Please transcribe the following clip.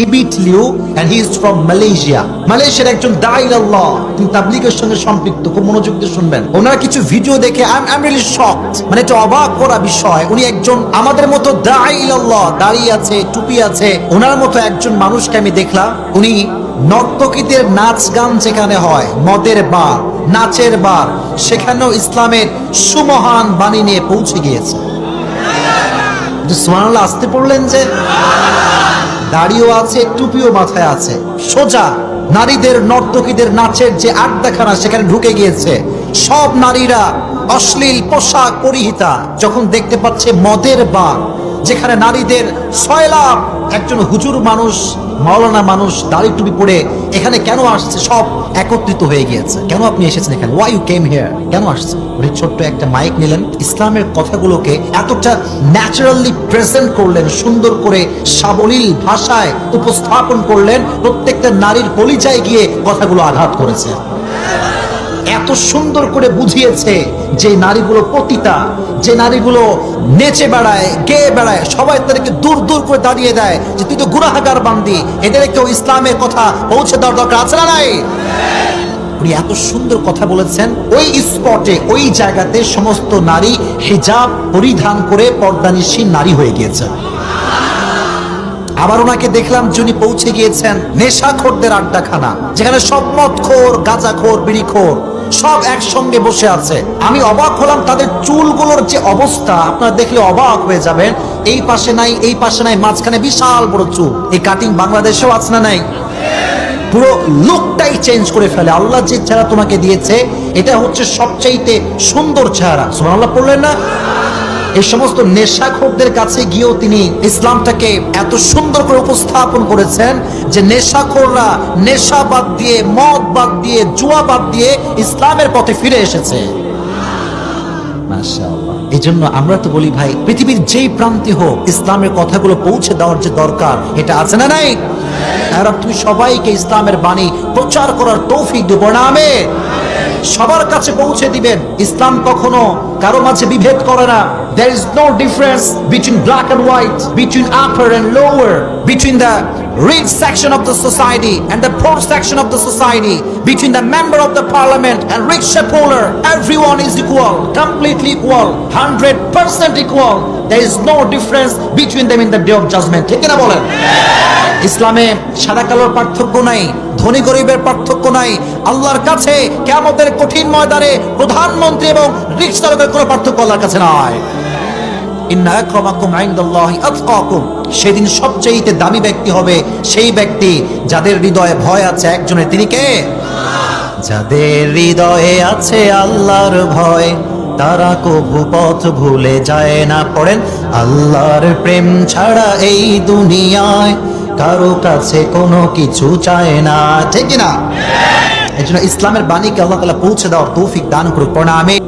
ইবিট Liu and he is from Malaysia। মালয়েশিয়ার একজন দাঈ আল্লাহ, তিনি তাবলীগের সঙ্গে সম্পৃক্ত। খুব মনোযোগ দিয়ে শুনবেন। ওনার কিছু ভিডিও দেখে I'm really shocked, মানে এটা অবাক করা বিষয়। উনি একজন আমাদের মতো দাঈ আল্লাহ, দাড়ি আছে, টুপি আছে, ওনার মতো একজন মানুষকে আমি দেখলাম। উনি নর্তকীদের নাচ গান যেখানে হয়, মদের বার, নাচের বার, সেখানেও ইসলামের সুমহান বাণী নিয়ে পৌঁছে গিয়েছে। সুবহানাল্লাহ আসতে পড়লেন যে, দাড়িও আছে, টুপিও মাথায় আছে, সোজা নারীদের নর্তকীদের নাচের যে আড্ডাখানা সেখানে ঢুকে গিয়েছে। সব নারীরা অশ্লীল পোশাক পরিহিতা, যখন দেখতে পাচ্ছে মদের বার যেখানে নারীদের সয়লাভ, একজন হুজুর মানুষ, মাওলানা মানুষ দাড়ি টুপি পরে এখানে কেন আসছে, সব একত্রিত হয়ে গিয়েছে। কেন আপনি এসেছেন এখানে? Why you came here? কেন আসছে? উনি ছোট্ট একটা মাইক নিলেন, ইসলামের কথাগুলোকে এতটা ন্যাচারালি প্রেজেন্ট করলেন, সুন্দর করে সাবলীল ভাষায় উপস্থাপন করলেন, প্রত্যেকটা নারীর কলিজায় গিয়ে কথাগুলো আঘাত করেছে। এত সুন্দর করে বুঝিয়েছে যে নারীগুলো পতিতা, যে নারীগুলো নেচে বেড়ায়, গেয়ে বেড়ায়, সবাই তাদেরকে দূর দূর করে দাঁড়িয়ে দেয় যে তুই তো গুনাহগার বান্দি, এদের কেউ ইসলামের কথা পৌঁছে দেওয়ার দরকার আছে না নাই? উনি এত সুন্দর কথা বলেছেন। ওই স্পটে, ওই জায়গাতে সমস্ত নারী হিজাব পরিধান করে পর্দানিশীন নারী হয়ে গিয়েছে। আবার ওনাকে দেখলাম যিনি পৌঁছে গিয়েছেন নেশাখোরদের আড্ডাখানা, যেখানে সব মদখোর, গাঁজাখোর, বিড়িখোর সব একসঙ্গে বসে আছে। আমি অবাক হলাম তাদের চুলগুলোর যে অবস্থা, আপনারা দেখলে অবাক হয়ে যাবেন। এই পাশে নাই, এই পাশে নাই, মাঝখানে বিশাল বড় চুল। এই কাটিং বাংলাদেশেও আছে না নাই? পুরো লুকটাই চেঞ্জ করে ফেলে। আল্লাহ যে চেহারা তোমাকে দিয়েছে এটা হচ্ছে সবচাইতে সুন্দর চেহারা। সুবহানাল্লাহ পড়লেন না? এই সমস্ত নেশাখোরদের কাছে গিয়েও তিনি ইসলামটাকে এত সুন্দর করে উপস্থাপন করেছেন যে নেশাখোররা নেশা বাদ দিয়ে, মদ বাদ দিয়ে, জুয়া বাদ দিয়ে ইসলামের পথে ফিরে এসেছে। মাশাআল্লাহ। এই জন্য আমরা তো বলি ভাই, পৃথিবীর যেই প্রান্তে হোক ইসলামের কথাগুলো পৌঁছে দেওয়ার যে দরকার, এটা আছে না নাই? আর তুমি সবাইকে ইসলামের বাণী প্রচার করার তৌফিক দেব না? আমিন। সবার কাছে পৌঁছে দিবেন। ইসলাম কখনো কারো মাঝে বিভেদ করে না। There is no difference between black and white, between upper and lower, between the rich section of the society and the poor section of the society, between the member of the parliament and rich shareholder. Everyone is equal, completely equal, 100% equal. There is no difference between them in the day of judgment. ঠিক না বলেন? ইসলামে সাদা কালোর পার্থক্য নাই, ধনী গরিবের পার্থক্য নাই। আল্লাহর কাছে কিয়ামতের কঠিন ময়দানে প্রধানমন্ত্রী এবং রিক্স চালকের কোনো পার্থক্য আল্লাহর কাছে নাই। ইন্না আকরামাকুম ইনদাল্লাহি আতকাকুম। সেদিন সবচেয়ে দামি ব্যক্তি হবে সেই ব্যক্তি যাদের হৃদয়ে ভয় আছে একজনের। তিনি কে? যাদের হৃদয়ে আছে আল্লাহর ভয়, তারা কভু পথ ভুলে যায় না। পড়েন, আল্লাহর প্রেম ছাড়া এই দুনিয়ায় কারো কাছে কোনো কিছু চায় না। ঠিক না? এই জন্য ইসলামের বাণীকে আল্লাহ তাআলা পৌঁছে দেওয়ার তৌফিক দান করুক। পড়না আমিন।